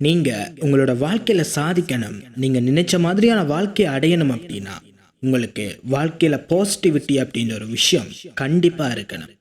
நீங்க உங்களோட வாழ்க்கையில சாதிக்கணும், நீங்க நினைச்ச மாதிரியான வாழ்க்கையை அடையணும் அப்படின்னா உங்களுக்கு வாழ்க்கையில பாசிட்டிவிட்டி அப்படின்ற ஒரு விஷயம் கண்டிப்பா இருக்கணும்.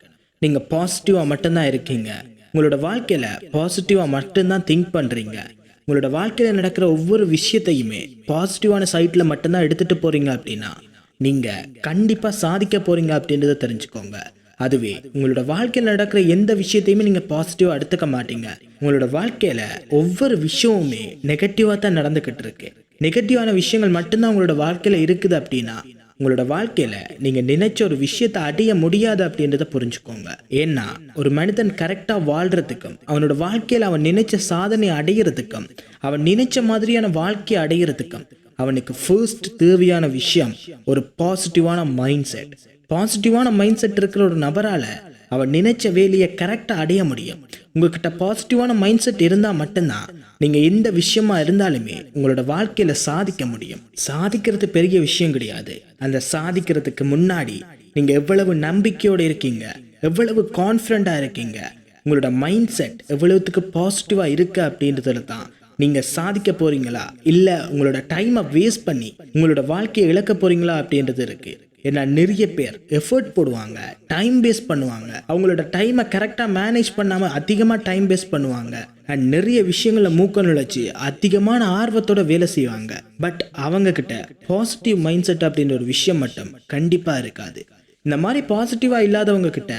நீங்க பாசிட்டிவா மட்டும்தான் இருக்கீங்க, உங்களோட வாழ்க்கையில பாசிட்டிவா மட்டும்தான் திங்க் பண்றீங்க, உங்களோட வாழ்க்கையில நடக்கிற ஒவ்வொரு விஷயத்தையுமே பாசிட்டிவான சைட்ல மட்டும்தான் எடுத்துட்டு போறீங்க அப்படின்னா நீங்க கண்டிப்பா சாதிக்க போறீங்க அப்படின்றத தெரிஞ்சுக்கோங்க. அதுவே உங்களோட வாழ்க்கையில் நடக்கிற எந்த விஷயத்தையுமே நீங்க பாசிட்டிவா எடுத்துக்க மாட்டீங்க. உங்களோட வாழ்க்கையில ஒவ்வொரு விஷயமுமே நெகட்டிவா தான் நடந்துகிட்டு இருக்கு. நெகட்டிவான விஷயங்கள் மட்டும்தான் உங்களோட வாழ்க்கையில இருக்குது அப்படின்னா உங்களோட வாழ்க்கையில நீங்க நினைச்ச ஒரு விஷயத்தை அடைய முடியாது அப்படின்றத புரிஞ்சுக்கோங்க. ஏன்னா ஒரு மனிதன் கரெக்டா வாழ்றதுக்கும் அவனோட வாழ்க்கையில அவன் நினைச்ச சாதனை அடையிறதுக்கும் அவன் நினைச்ச மாதிரியான வாழ்க்கையை அடையிறதுக்கும் அவனுக்கு ஃபர்ஸ்ட் தேவையான விஷயம் ஒரு பாசிட்டிவான மைண்ட் செட். பாசிட்டிவான மைண்ட் செட் இருக்கிற ஒரு நபரால அவன் நினைச்ச வேலையை கரெக்டாக அடைய முடியும். உங்ககிட்ட பாசிட்டிவான மைண்ட் செட் இருந்தால் மட்டும்தான் நீங்கள் எந்த விஷயமா இருந்தாலுமே உங்களோட வாழ்க்கையில் சாதிக்க முடியும். சாதிக்கிறது பெரிய விஷயம் கிடையாது. அந்த சாதிக்கிறதுக்கு முன்னாடி நீங்கள் எவ்வளவு நம்பிக்கையோடு இருக்கீங்க, எவ்வளவு கான்ஃபிடண்ட்டாக இருக்கீங்க, உங்களோட மைண்ட் செட் எவ்வளவுத்துக்கு பாசிட்டிவாக இருக்கு அப்படின்றதுல தான் நீங்கள் சாதிக்க போறீங்களா இல்லை உங்களோட டைமை வேஸ்ட் பண்ணி உங்களோட வாழ்க்கையை இழக்க போறீங்களா அப்படின்றது இருக்கு. ஏன்னா நிறைய பேர் எஃபர்ட் போடுவாங்க, டைம் வேஸ்ட் பண்ணுவாங்க, அவங்களோட டைமை கரெக்டாக மேனேஜ் பண்ணாமல் அதிகமாக டைம் வேஸ்ட் பண்ணுவாங்க அண்ட் நிறைய விஷயங்களை மூக்க நுழைச்சி அதிகமான ஆர்வத்தோட வேலை செய்வாங்க. பட் அவங்க கிட்ட பாசிட்டிவ் மைண்ட் செட் அப்படின்ற ஒரு விஷயம் மட்டும் கண்டிப்பாக இருக்காது. இந்த மாதிரி பாசிட்டிவாக இல்லாதவங்க கிட்ட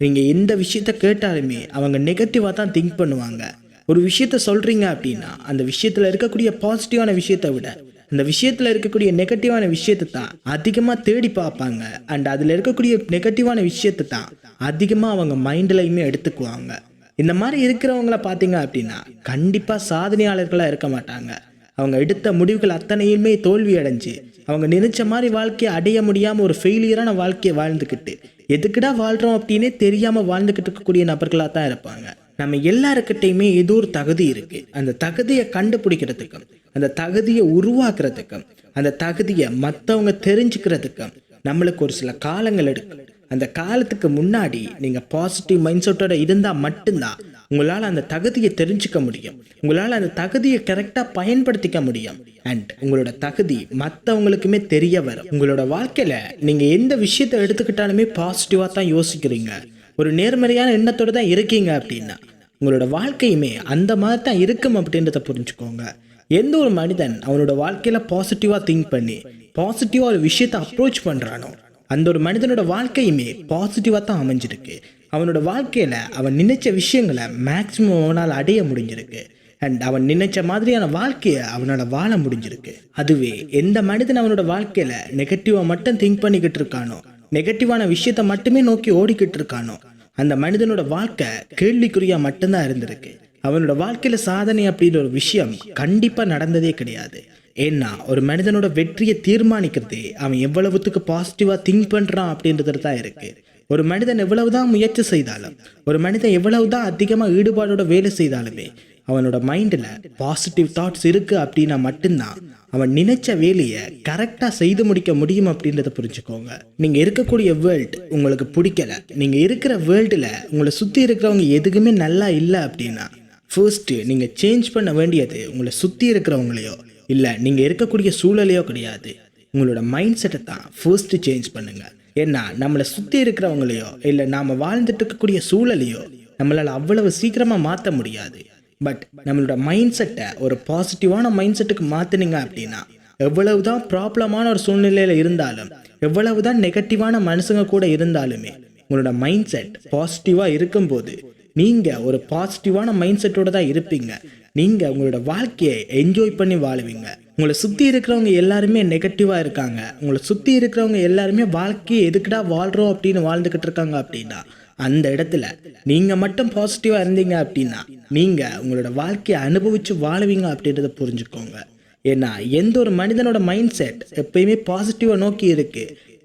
நீங்கள் எந்த விஷயத்த கேட்டாலுமே அவங்க நெகட்டிவாக தான் திங்க் பண்ணுவாங்க. ஒரு விஷயத்த சொல்கிறீங்க அப்படின்னா அந்த விஷயத்தில் இருக்கக்கூடிய பாசிட்டிவான விஷயத்தை விட அந்த விஷயத்தில் இருக்கக்கூடிய நெகட்டிவான விஷயத்தை தான் அதிகமாக தேடி பார்ப்பாங்க அண்ட் அதில் இருக்கக்கூடிய நெகட்டிவான விஷயத்தை தான் அதிகமாக அவங்க மைண்ட்லையுமே எடுத்துக்குவாங்க. இந்த மாதிரி இருக்கிறவங்கள பார்த்தீங்க அப்படின்னா கண்டிப்பாக சாதனையாளர்களாக இருக்க மாட்டாங்க. அவங்க எடுத்த முடிவுகள் அத்தனையுமே தோல்வி அடைஞ்சு அவங்க நினைச்ச மாதிரி வாழ்க்கையை அடைய முடியாமல் ஒரு ஃபெயிலியரான வாழ்க்கையை வாழ்ந்துக்கிட்டு எதுக்குடா வாழ்கிறோம் அப்படின்னே தெரியாமல் வாழ்ந்துக்கிட்டு இருக்கக்கூடிய நபர்களாக தான் இருப்பாங்க. நம்ம எல்லாருக்கிட்டையுமே ஏதோ ஒரு தகுதி இருக்கு. அந்த தகுதியை கண்டுபிடிக்கிறதுக்கும் அந்த தகுதியை உருவாக்குறதுக்கும் அந்த தகுதியை மற்றவங்க தெரிஞ்சுக்கிறதுக்கும் நம்மளுக்கு ஒரு சில காலங்கள் எடுக்கும். அந்த காலத்துக்கு முன்னாடி நீங்கள் பாசிட்டிவ் மைண்ட் செட்டோட இருந்தால் மட்டும்தான் உங்களால் அந்த தகுதியை தெரிஞ்சுக்க முடியும், உங்களால் அந்த தகுதியை கரெக்டாக பயன்படுத்திக்க முடியும் அண்ட் உங்களோட தகுதி மற்றவங்களுக்குமே தெரிய வரும். உங்களோட வாழ்க்கையில் நீங்கள் எந்த விஷயத்தை எடுத்துக்கிட்டாலுமே பாசிட்டிவாக தான் யோசிக்கிறீங்க, ஒரு நேர்மறையான எண்ணத்தோடு தான் இருக்கீங்க அப்படின்னா உங்களோட வாழ்க்கையுமே அந்த மாதிரி தான் இருக்கும் அப்படின்றத புரிஞ்சுக்கோங்க. எந்த ஒரு மனிதன் அவனோட வாழ்க்கையில் பாசிட்டிவாக திங்க் பண்ணி பாசிட்டிவாக ஒரு விஷயத்தை அப்ரோச் பண்ணுறானோ அந்த ஒரு மனிதனோட வாழ்க்கையுமே பாசிட்டிவாக தான் அமைஞ்சிருக்கு. அவனோட வாழ்க்கையில் அவன் நினைச்ச விஷயங்களை மேக்சிமம் அவனால் அடைய முடிஞ்சிருக்கு அண்ட் அவன் நினைச்ச மாதிரியான வாழ்க்கையை அவனால் வாழ முடிஞ்சிருக்கு. அதுவே எந்த மனிதன் அவனோட வாழ்க்கையில் நெகட்டிவாக மட்டும் திங்க் பண்ணிக்கிட்டு இருக்கானோ, நெகட்டிவான விஷயத்தை மட்டுமே நோக்கி ஓடிக்கிட்டு இருக்கானோ அந்த மனிதனோட வாழ்க்கை கேள்விக்குறியா மட்டும்தான் இருந்திருக்கு. அவனோட வாழ்க்கையில சாதனை அப்படின்ற ஒரு விஷயம் கண்டிப்பா நடந்ததே கிடையாது. ஏன்னா ஒரு மனிதனோட வெற்றியை தீர்மானிக்கிறதே அவன் எவ்வளவுத்துக்கு பாசிட்டிவா திங்க் பண்றான் அப்படின்றது தான் இருக்கு. ஒரு மனிதன் எவ்வளவுதான் முயற்சி செய்தாலும், ஒரு மனிதன் எவ்வளவுதான் அதிகமாக ஈடுபாடோட வேலை செய்தாலுமே அவனோட மைண்டில் பாசிட்டிவ் தாட்ஸ் இருக்கு அப்படின்னா மட்டும்தான் அவன் நினைச்ச வேலையை கரெக்டாக செய்து முடிக்க முடியும் அப்படின்றத புரிஞ்சுக்கோங்க. நீங்கள் இருக்கக்கூடிய வேர்ல்டு உங்களுக்கு பிடிக்கல, நீங்கள் இருக்கிற வேர்ல்டில் உங்களை சுற்றி இருக்கிறவங்க எதுக்குமே நல்லா இல்லை அப்படின்னா ஃபர்ஸ்ட்டு நீங்கள் சேஞ்ச் பண்ண வேண்டியது உங்களை சுற்றி இருக்கிறவங்களையோ இல்லை நீங்கள் இருக்கக்கூடிய சூழலையோ கிடையாது, உங்களோட மைண்ட் செட்டை தான் ஃபர்ஸ்ட்டு சேஞ்ச் பண்ணுங்கள். ஏன்னா நம்மளை சுற்றி இருக்கிறவங்களையோ இல்லை நாம் வாழ்ந்துட்டு இருக்கக்கூடிய சூழலையோ நம்மளால் அவ்வளவு சீக்கிரமாக மாற்ற முடியாது. பட் நம்மளோட மைண்ட் செட்டை ஒரு பாசிட்டிவான மைண்ட் செட்டுக்கு மாற்றினீங்க அப்படின்னா எவ்வளவுதான் ப்ராப்ளமான ஒரு சூழ்நிலையில் இருந்தாலும், எவ்வளவுதான் நெகட்டிவான மனுஷங்க கூட இருந்தாலுமே உங்களோட மைண்ட் செட் பாசிட்டிவாக இருக்கும்போது நீங்கள் ஒரு பாசிட்டிவான மைண்ட் செட்டோடு தான் இருப்பீங்க. நீங்கள் உங்களோட வாழ்க்கையை என்ஜாய் பண்ணி வாழுவீங்க. உங்களை சுற்றி இருக்கிறவங்க எல்லாருமே நெகட்டிவாக இருக்காங்க, உங்களை சுற்றி இருக்கிறவங்க எல்லாருமே வாழ்க்கையை எதுக்குடா வாழ்கிறோம் அப்படின்னு வாழ்ந்துக்கிட்டு இருக்காங்க அப்படின்னா அந்த இடத்துல நீங்க மட்டும் பாசிட்டிவா இருந்தீங்க அப்படின்னா நீங்க உங்களோட வாழ்க்கையை அனுபவிச்சு வாழுவீங்க அப்படின்றத புரிஞ்சுக்கோங்க. ஏன்னா எந்த ஒரு மனிதனோட மைண்ட் செட் எப்பயுமே பாசிட்டிவா நோக்கி இருக்கு.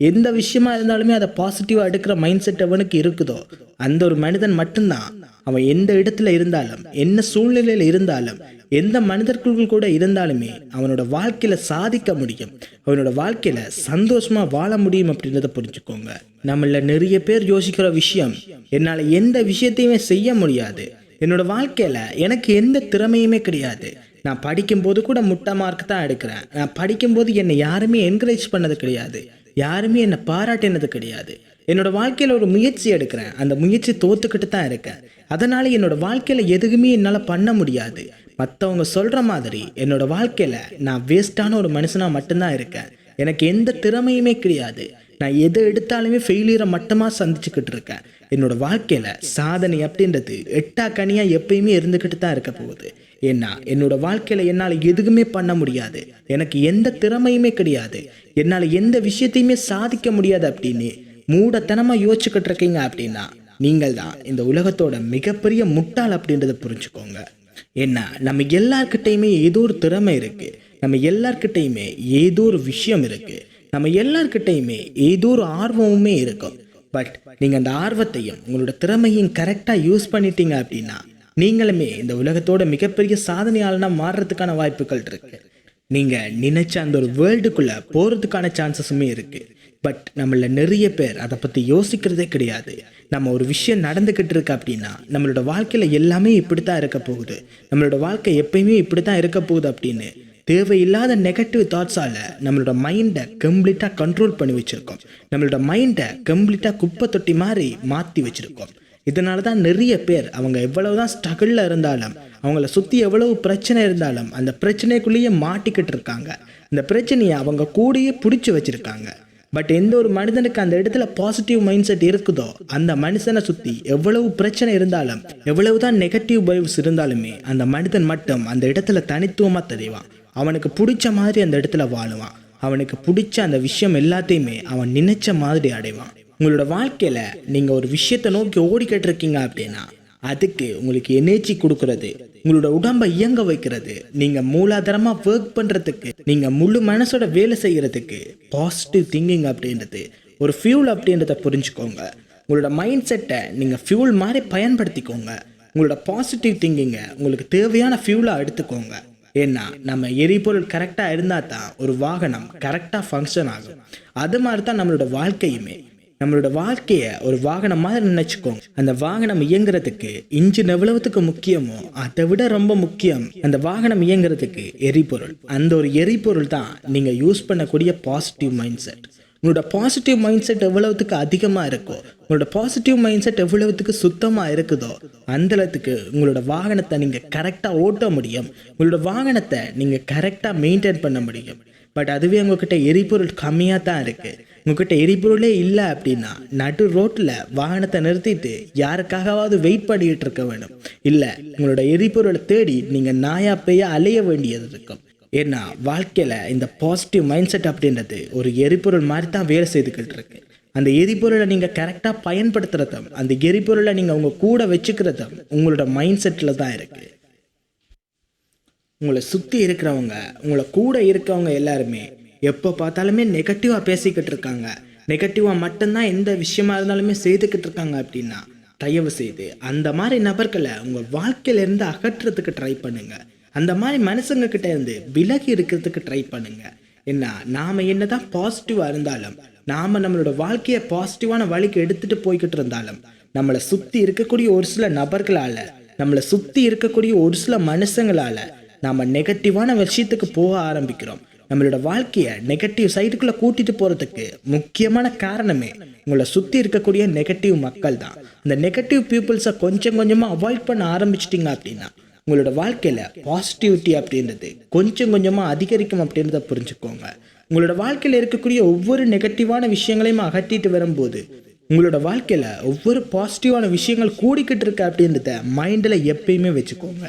எந்த விஷயமா இருந்தாலுமே அதை பாசிட்டிவா எடுக்கிற மைண்ட் செட் அவனுக்கு இருக்குதோ அந்த ஒரு மனிதன் மட்டும்தான் அவன் எந்த இடத்துல இருந்தாலும், என்ன சூழ்நிலையில இருந்தாலும், எந்த மனிதர்கள் கூட இருந்தாலுமே அவனோட வாழ்க்கையில சாதிக்க முடியும், அவனோட வாழ்க்கையில சந்தோஷமா வாழ முடியும் அப்படின்றத புரிஞ்சுக்கோங்க. நம்மள நிறைய பேர் யோசிக்கிற விஷயம், என்னால எந்த விஷயத்தையுமே செய்ய முடியாது, என்னோட வாழ்க்கையில் எனக்கு எந்த திறமையுமே கிடையாது. நான் படிக்கும்போது கூட முட்டை மார்க் தான் எடுக்கிறேன். நான் படிக்கும்போது என்னை யாருமே என்கரேஜ் பண்ணது கிடையாது. யாருமே என்னை பாராட்டினது கிடையாது. என்னோட வாழ்க்கையில் ஒரு முயற்சி எடுக்கிறேன். அந்த முயற்சி தோத்துக்கிட்டு தான் இருக்கேன். அதனால என்னோட வாழ்க்கையில் எதுவுமே என்னால் பண்ண முடியாது. மற்றவங்க சொல்கிற மாதிரி என்னோட வாழ்க்கையில் நான் வேஸ்டான ஒரு மனுஷனாக மட்டும்தான் இருக்கேன். எனக்கு எந்த திறமையுமே கிடையாது. நான் எதை எடுத்தாலுமே ஃபெயிலியரை மட்டுமாக சந்திச்சுக்கிட்டு இருக்கேன். என்னோட வாழ்க்கையில் சாதனை அப்படின்றது எட்டா கனியாக எப்பயுமே இருந்துக்கிட்டு தான் இருக்க போகுது. ஏன்னா என்னோட வாழ்க்கையில் என்னால் எதுவுமே பண்ண முடியாது. எனக்கு எந்த திறமையுமே கிடையாது. என்னால் எந்த விஷயத்தையுமே சாதிக்க முடியாது அப்படின்னு மூடத்தனமாக யோசிச்சுக்கிட்டு இருக்கீங்க அப்படின்னா நீங்கள் தான் இந்த உலகத்தோட மிகப்பெரிய முட்டாள் அப்படின்றத புரிஞ்சுக்கோங்க. ஏன்னா நம்ம எல்லார்கிட்டையுமே ஏதோ ஒரு திறமை இருக்கு. நம்ம எல்லார்கிட்டையுமே ஏதோ ஒரு விஷயம் இருக்கு. நம்ம எல்லார்கிட்டையுமே ஏதோ ஒரு ஆர்வமுமே இருக்கும். பட் நீங்கள் அந்த ஆர்வத்தையும் உங்களோட திறமையும் கரெக்டாக யூஸ் பண்ணிட்டீங்க அப்படின்னா நீங்களுமே இந்த உலகத்தோட மிகப்பெரிய சாதனையாளனாக மாறுறதுக்கான வாய்ப்புகள் இருக்கு. நீங்கள் நினைச்ச அந்த ஒரு வேர்ல்டுக்குள்ளே போகிறதுக்கான சான்சஸுமே இருக்குது. பட் நம்மள நிறைய பேர் அதை பற்றி யோசிக்கிறதே கிடையாது. நம்ம ஒரு விஷயம் நடந்துக்கிட்டு இருக்கு அப்படின்னா நம்மளோட வாழ்க்கையில் எல்லாமே இப்படி தான் இருக்க போகுது, நம்மளோட வாழ்க்கை எப்பயுமே இப்படி தான் இருக்க போகுது அப்படின்னு தேவையில்லாத நெகட்டிவ் தாட்ஸால் நம்மளோட மைண்டை கம்ப்ளீட்டாக கண்ட்ரோல் பண்ணி வச்சுருக்கோம். நம்மளோட மைண்டை கம்ப்ளீட்டாக குப்பை தொட்டி மாதிரி மாற்றி வச்சுருக்கோம். இதனால தான் நிறைய பேர் அவங்க எவ்வளவு தான் ஸ்ட்ரகிளில் இருந்தாலும், அவங்கள சுற்றி எவ்வளவு பிரச்சனை இருந்தாலும் அந்த பிரச்சனைக்குள்ளேயே மாட்டிக்கிட்டு இருக்காங்க. இந்த பிரச்சனையை அவங்க கூடயே பிடிச்சி வச்சுருக்காங்க. பட் எந்த ஒரு மனிதனுக்கு அந்த இடத்துல பாசிட்டிவ் மைண்ட் செட் இருக்குதோ அந்த மனுஷனை சுற்றி எவ்வளவு பிரச்சனை இருந்தாலும், எவ்வளவு தான் நெகட்டிவ் வைவ்ஸ் இருந்தாலுமே அந்த மனிதன் மட்டும் அந்த இடத்துல தனித்துவமாக தெரிவான். அவனுக்கு பிடிச்ச மாதிரி அந்த இடத்துல வாழுவான். அவனுக்கு பிடிச்ச அந்த விஷயம் எல்லாத்தையுமே அவன் நினைச்ச மாதிரி அடைவான். உங்களோட வாழ்க்கையில் நீங்கள் ஒரு விஷயத்தை நோக்கி ஓடிக்கிட்டு இருக்கீங்க அப்படின்னா அதுக்கு உங்களுக்கு எனர்ஜி கொடுக்கறது, உங்களோட உடம்பை இயங்க வைக்கிறது, நீங்கள் மூலாதாரமாக ஒர்க் பண்ணுறதுக்கு, நீங்கள் முழு மனசோட வேலை செய்கிறதுக்கு பாசிட்டிவ் திங்கிங் அப்படின்றது ஒரு ஃபியூல் அப்படின்றத புரிஞ்சுக்கோங்க. உங்களோட மைண்ட் செட்டை நீங்கள் ஃபியூல் மாதிரி பயன்படுத்திக்கோங்க. உங்களோட பாசிட்டிவ் திங்கிங்கை உங்களுக்கு தேவையான ஃபியூலாக எடுத்துக்கோங்க. ஏன்னா நம்ம எரிபொருள் கரெக்டாக இருந்தால் தான் ஒரு வாகனம் கரெக்டாக ஃபங்க்ஷன் ஆகும். அது மாதிரி தான் நம்மளோட வாழ்க்கையுமே. நம்மளோட வாழ்க்கையை ஒரு வாகனம் மாதிரி நினைச்சுக்கோங்க. அந்த வாகனம் இயங்குறதுக்கு இன்ஜின் எவ்வளவுக்கு முக்கியமோ அதை விட ரொம்ப முக்கியம் அந்த வாகனம் இயங்குறதுக்கு எரிபொருள். அந்த ஒரு எரிபொருள் தான் நீங்கள் யூஸ் பண்ணக்கூடிய பாசிட்டிவ் மைண்ட் செட். உங்களோட பாசிட்டிவ் மைண்ட் செட் எவ்வளவுக்கு அதிகமாக இருக்கோ, உங்களோட பாசிட்டிவ் மைண்ட் செட் எவ்வளவுக்கு சுத்தமாக இருக்குதோ அந்தளவுக்கு உங்களோட வாகனத்தை நீங்கள் கரெக்டாக ஓட்ட முடியும். உங்களோட வாகனத்தை நீங்கள் கரெக்டாக மெயின்டைன் பண்ண முடியும். பட் அதுவே உங்ககிட்ட எரிபொருள் கம்மியாக தான் இருக்குது. உங்ககிட்ட எரிபொருளே இல்லை அப்படின்னா நடு ரோட்டில் வாகனத்தை நிறுத்திட்டு யாருக்காகவாவது வெயிட் பண்ணிக்கிட்டு இருக்க வேணும். இல்லை, உங்களோட எரிபொருளை தேடி நீங்கள் நாயா பேயா அலைய வேண்டியது இருக்கும். ஏன்னா வாழ்க்கையில் இந்த பாசிட்டிவ் மைண்ட் செட் அப்படின்றது ஒரு எரிபொருள் மாதிரி தான் வேலை செய்துக்கிட்டு இருக்கு. அந்த எரிபொருளை நீங்கள் கரெக்டாக பயன்படுத்துகிறதும் அந்த எரிபொருளை நீங்கள் உங்கள் கூட வச்சுக்கிறதும் உங்களோட மைண்ட் செட்டில் தான் இருக்குது. உங்களை சுற்றி இருக்கிறவங்க, உங்களை கூட இருக்கவங்க எல்லாருமே எப்போ பார்த்தாலுமே நெகட்டிவாக பேசிக்கிட்டு இருக்காங்க, நெகட்டிவாக மட்டும்தான் எந்த விஷயமா இருந்தாலுமே செய்துக்கிட்டு இருக்காங்க அப்படின்னா தயவு செய்து அந்த மாதிரி நபர்களை உங்கள் வாழ்க்கையிலேருந்து அகற்றுறதுக்கு ட்ரை பண்ணுங்கள். அந்த மாதிரி மனுஷங்க கிட்ட இருந்து விலகி இருக்கிறதுக்கு ட்ரை பண்ணுங்கள். ஏன்னா நாம் என்ன தான் பாசிட்டிவாக இருந்தாலும், நாம் நம்மளோட வாழ்க்கையை பாசிட்டிவான வழிக்கு எடுத்துகிட்டு போய்கிட்டு இருந்தாலும் நம்மளை சுற்றி இருக்கக்கூடிய ஒரு சில நபர்களால், நம்மளை சுற்றி இருக்கக்கூடிய ஒரு சில மனுஷங்களால் நாம் நெகட்டிவான விஷயத்துக்கு போக ஆரம்பிக்கிறோம். நம்மளோட வாழ்க்கையை நெகட்டிவ் சைடுக்குள்ளே கூட்டிகிட்டு போகிறதுக்கு முக்கியமான காரணமே உங்களை சுற்றி இருக்கக்கூடிய நெகட்டிவ் மக்கள் தான். இந்த நெகட்டிவ் பீப்புள்ஸை கொஞ்சம் கொஞ்சமாக அவாய்ட் பண்ண ஆரம்பிச்சிட்டிங்க அப்படின்னா உங்களோட வாழ்க்கையில் பாசிட்டிவிட்டி அப்படின்றது கொஞ்சம் கொஞ்சமாக அதிகரிக்கும் அப்படின்றத புரிஞ்சுக்கோங்க. உங்களோட வாழ்க்கையில் இருக்கக்கூடிய ஒவ்வொரு நெகட்டிவான விஷயங்களையும் அகற்றிட்டு வரும்போது உங்களோட வாழ்க்கையில் ஒவ்வொரு பாசிட்டிவான விஷயங்கள் கூடிக்கிட்டு இருக்கு அப்படின்றத மைண்டில் எப்பயுமே வச்சுக்கோங்க.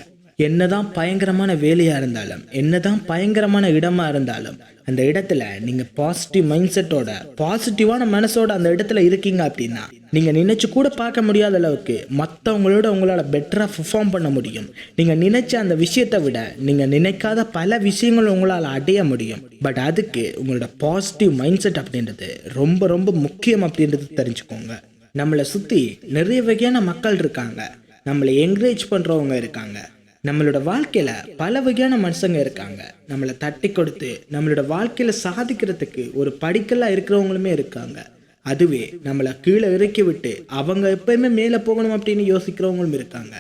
என்னதான் பயங்கரமான வேலையாக இருந்தாலும், என்னதான் பயங்கரமான இடமா இருந்தாலும் அந்த இடத்துல நீங்கள் பாசிட்டிவ் மைண்ட் செட்டோட பாசிட்டிவான மனசோட அந்த இடத்துல இருக்கீங்க அப்படின்னா நீங்கள் நினைச்சு கூட பார்க்க முடியாத அளவுக்கு மற்றவங்களோட உங்களால் பெட்டராக பெர்ஃபார்ம் பண்ண முடியும். நீங்கள் நினைச்ச அந்த விஷயத்தை விட நீங்கள் நினைக்காத பல விஷயங்கள் உங்களால் அடைய முடியும். பட் அதுக்கு உங்களோட பாசிட்டிவ் மைண்ட் செட் அப்படின்றது ரொம்ப ரொம்ப முக்கியம் அப்படின்றது தெரிஞ்சுக்கோங்க. நம்மளை சுற்றி நிறைய வகையான மக்கள் இருக்காங்க, நம்மளை என்கரேஜ் பண்ணுறவங்க இருக்காங்க, நம்மளோட வாழ்க்கையில் பல வகையான மனுஷங்க இருக்காங்க. நம்மளை தட்டி கொடுத்து நம்மளோட வாழ்க்கையில் சாதிக்கிறதுக்கு ஒரு படிக்கலாக இருக்கிறவங்களுமே இருக்காங்க. அதுவே நம்மளை கீழே இறக்கி விட்டு அவங்க எப்பயுமே மேலே போகணும் அப்படின்னு யோசிக்கிறவங்களும் இருக்காங்க.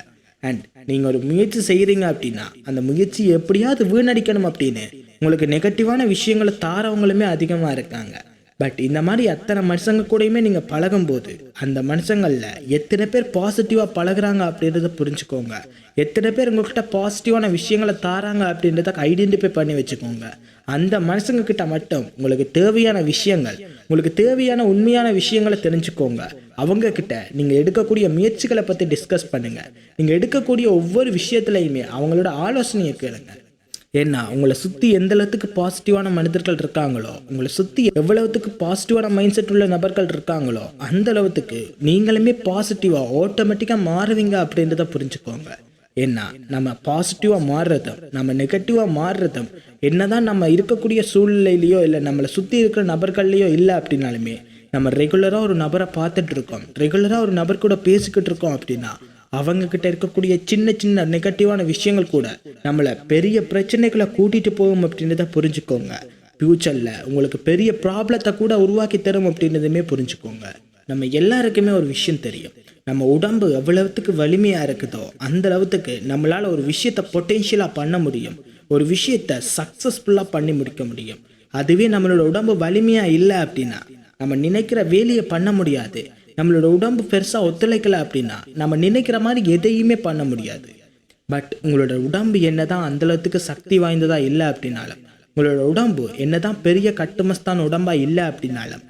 அண்ட் நீங்கள் ஒரு முயற்சி செய்கிறீங்க அப்படின்னா அந்த முயற்சி எப்படியாவது வீணடிக்கணும் அப்படின்னு உங்களுக்கு நெகட்டிவான விஷயங்களை தாரவங்களுமே அதிகமாக இருக்காங்க. பட் இந்த மாதிரி அத்தனை மனுஷங்க கூடயுமே நீங்கள் பழகும்போது அந்த மனுஷங்களில் எத்தனை பேர் பாசிட்டிவாக பழகுறாங்க அப்படின்றத புரிஞ்சுக்கோங்க. எத்தனை பேர் உங்கள்கிட்ட பாசிட்டிவான விஷயங்களை தாராங்க அப்படின்றத ஐடென்டிஃபை பண்ணி வச்சுக்கோங்க. அந்த மனுஷங்க கிட்ட மட்டும் உங்களுக்கு தேவையான விஷயங்கள், உங்களுக்கு தேவையான உண்மையான விஷயங்களை தெரிஞ்சுக்கோங்க. அவங்க கிட்ட நீங்கள் எடுக்கக்கூடிய முயற்சிகளை பற்றி டிஸ்கஸ் பண்ணுங்கள். நீங்கள் எடுக்கக்கூடிய ஒவ்வொரு விஷயத்துலையுமே அவங்களோட ஆலோசனையை கேளுங்க. ஏன்னா உங்களை சுற்றி எந்த அளவுக்கு பாசிட்டிவான மனிதர்கள் இருக்காங்களோ, உங்களை சுற்றி எவ்வளவுக்கு பாசிட்டிவான மைண்ட் செட் உள்ள நபர்கள் இருக்காங்களோ அந்த அளவுக்கு நீங்களுமே பாசிட்டிவாக ஆட்டோமேட்டிக்காக மாறுவீங்க அப்படின்றத புரிஞ்சுக்கோங்க. ஏன்னா நம்ம பாசிட்டிவாக மாறுறதும் நம்ம நெகட்டிவாக மாறுறதும் என்னதான் நம்ம இருக்கக்கூடிய சூழ்நிலையிலையோ இல்லை நம்மளை சுற்றி இருக்கிற நபர்கள்லையோ இல்லை அப்படின்னாலுமே, நம்ம ரெகுலராக ஒரு நபரை பார்த்துட்டு இருக்கோம், ரெகுலராக ஒரு நபர் கூட பேசிக்கிட்டு இருக்கோம் அப்படின்னா அவங்க கிட்ட இருக்கக்கூடிய சின்ன சின்ன நெகட்டிவான விஷயங்கள் கூட நம்மளை பெரிய பிரச்சனைகளை கூட்டிட்டு போகும் அப்படின்றத புரிஞ்சுக்கோங்க. ஃபியூச்சரில் உங்களுக்கு பெரிய ப்ராப்ளத்தை கூட உருவாக்கி தரும் அப்படின்றதுமே புரிஞ்சுக்கோங்க. நம்ம எல்லாருக்குமே ஒரு விஷயம் தெரியும், நம்ம உடம்பு எவ்வளவுக்கு வலிமையாக இருக்குதோ அந்த அளவுக்கு நம்மளால் ஒரு விஷயத்தை பொட்டென்ஷியலாக பண்ண முடியும், ஒரு விஷயத்தை சக்ஸஸ்ஃபுல்லாக பண்ணி முடிக்க முடியும். அதுவே நம்மளோட உடம்பு வலிமையாக இல்லை அப்படின்னா நம்ம நினைக்கிற வேலையை பண்ண முடியாது. நம்மளோட உடம்பு பெருசாக ஒத்துழைக்கலை அப்படின்னா நம்ம நினைக்கிற மாதிரி எதையுமே பண்ண முடியாது. பட் உங்களோட உடம்பு என்னதான் அந்தளவுக்கு சக்தி வாய்ந்ததாக இல்லை அப்படின்னாலும், உங்களோட உடம்பு என்னதான் பெரிய கட்டுமஸ்தான உடம்பாக இல்லை அப்படின்னாலும்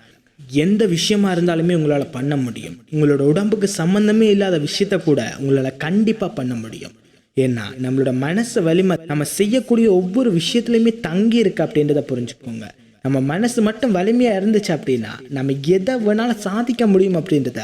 எந்த விஷயமா இருந்தாலுமே உங்களால் பண்ண முடியும். உங்களோட உடம்புக்கு சம்மந்தமே இல்லாத விஷயத்த கூட உங்களால் கண்டிப்பாக பண்ண முடியும். ஏன்னா நம்மளோட மனசு வலிமை நம்ம செய்யக்கூடிய ஒவ்வொரு விஷயத்துலையுமே தங்கி இருக்கு அப்படின்றத புரிஞ்சுக்கோங்க. நம்ம மனசு மட்டும் வலிமையாக இருந்துச்சு அப்படின்னா நம்ம எதை வேணாலும் சாதிக்க முடியும் அப்படின்றத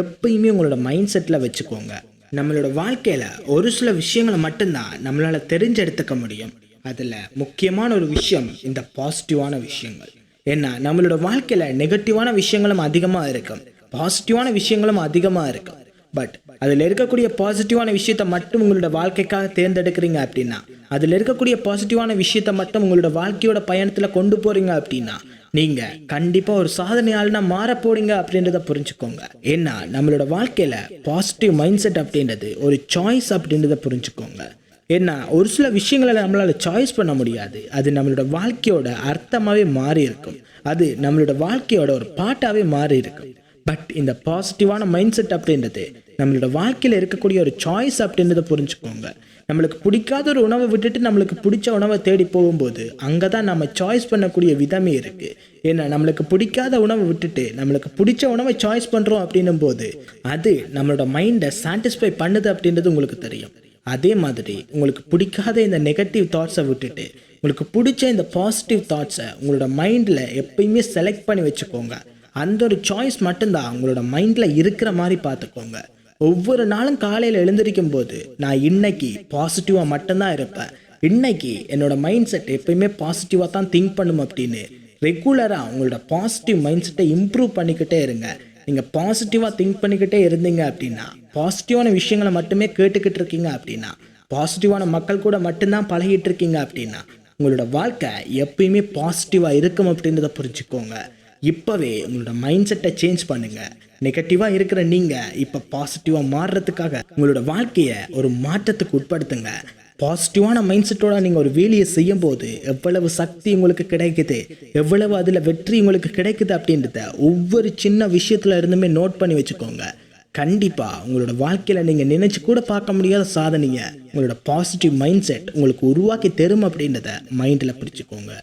எப்பயுமே உங்களோட மைண்ட் செட்டில் வச்சுக்கோங்க. நம்மளோட வாழ்க்கையில் ஒரு சில விஷயங்களை மட்டும்தான் நம்மளால் தெரிஞ்செடுத்துக்க முடியும். அதில் முக்கியமான ஒரு விஷயம் இந்த பாசிட்டிவான விஷயங்கள். ஏன்னா நம்மளோட வாழ்க்கையில் நெகட்டிவான விஷயங்களும் அதிகமாக இருக்கும், பாசிட்டிவான விஷயங்களும் அதிகமாக இருக்கும். பட் அதில் இருக்கக்கூடிய பாசிட்டிவான விஷயத்தை மட்டும் உங்களோட வாழ்க்கைக்காக தேர்ந்தெடுக்கிறீங்க அப்படின்னா, அதில் இருக்கக்கூடிய பாசிட்டிவான விஷயத்தை மட்டும் உங்களோட வாழ்க்கையோட பயணத்தில் கொண்டு போகிறீங்க அப்படின்னா நீங்கள் கண்டிப்பாக ஒரு சாதனையாளனா மாற போறீங்க அப்படின்றத புரிஞ்சுக்கோங்க. ஏன்னா நம்மளோட வாழ்க்கையில் பாசிட்டிவ் மைண்ட் செட் அப்படின்றது ஒரு சாய்ஸ் அப்படின்றத புரிஞ்சுக்கோங்க. ஏன்னா ஒரு சில விஷயங்களை நம்மளால் சாய்ஸ் பண்ண முடியாது, அது நம்மளோட வாழ்க்கையோட அர்த்தமாகவே மாறி இருக்கும், அது நம்மளோட வாழ்க்கையோட ஒரு பாட்டாகவே மாறி இருக்கும். பட் இந்த பாசிட்டிவான மைண்ட் செட் அப்படின்றது நம்மளோட வாழ்க்கையில் இருக்கக்கூடிய ஒரு சாய்ஸ் அப்படின்றத புரிஞ்சுக்கோங்க. நம்மளுக்கு பிடிக்காத ஒரு உணவை விட்டுட்டு நம்மளுக்கு பிடிச்ச உணவை தேடி போகும்போது அங்கே தான் நம்ம சாய்ஸ் பண்ணக்கூடிய விதமே இருக்குது. ஏன்னா நம்மளுக்கு பிடிக்காத உணவை விட்டுட்டு நம்மளுக்கு பிடிச்ச உணவை சாய்ஸ் பண்ணுறோம் அப்படின்னும் போது அது நம்மளோட மைண்டை சாட்டிஸ்ஃபை பண்ணுது அப்படின்றது உங்களுக்கு தெரியும். அதே மாதிரி உங்களுக்கு பிடிக்காத இந்த நெகட்டிவ் தாட்ஸை விட்டுட்டு உங்களுக்கு பிடிச்ச இந்த பாசிட்டிவ் தாட்ஸை உங்களோட மைண்டில் எப்பயுமே செலக்ட் பண்ணி வச்சுக்கோங்க. அந்த ஒரு சாய்ஸ் மட்டும்தான் உங்களோட மைண்டில் இருக்கிற மாதிரி பார்த்துக்கோங்க. ஒவ்வொரு நாளும் காலையில் எழுந்திருக்கும் போது நான் இன்னைக்கு பாசிட்டிவாக மட்டும்தான் இருப்பேன், இன்னைக்கு என்னோட மைண்ட் செட் எப்பயுமே பாசிட்டிவாக தான் திங்க் பண்ணும் அப்படின்னு ரெகுலராக உங்களோட பாசிட்டிவ் மைண்ட் செட்டை இம்ப்ரூவ் பண்ணிக்கிட்டே இருங்க. நீங்கள் பாசிட்டிவாக திங்க் பண்ணிக்கிட்டே இருந்தீங்க அப்படின்னா, பாசிட்டிவான விஷயங்களை மட்டுமே கேட்டுக்கிட்டு இருக்கீங்க அப்படின்னா, பாசிட்டிவான மக்கள் கூட மட்டும்தான் பழகிட்டு இருக்கீங்க அப்படின்னா உங்களோட வாழ்க்கை எப்பயுமே பாசிட்டிவாக இருக்கும் அப்படின்றத புரிஞ்சுக்கோங்க. இப்போவே உங்களோட மைண்ட் செட்டை சேஞ்ச் பண்ணுங்கள். நெகட்டிவாக இருக்கிற நீங்கள் இப்போ பாசிட்டிவாக மாறுறதுக்காக உங்களோட வாழ்க்கையை ஒரு மாற்றத்துக்கு உட்படுத்துங்க. பாசிட்டிவான மைண்ட் செட்டோட நீங்கள் ஒரு வேலையை செய்யும் போது எவ்வளவு சக்தி உங்களுக்கு கிடைக்குது, எவ்வளவு அதில் வெற்றி உங்களுக்கு கிடைக்குது அப்படின்றத ஒவ்வொரு சின்ன விஷயத்துல இருந்துமே நோட் பண்ணி வச்சுக்கோங்க. கண்டிப்பாக உங்களோட வாழ்க்கையில் நீங்கள் நினைச்சு கூட பார்க்க முடியாத சாதனையை உங்களோட பாசிட்டிவ் மைண்ட் செட் உங்களுக்கு உருவாக்கி தரும் அப்படின்றத மைண்டில் பிடிச்சிக்கோங்க.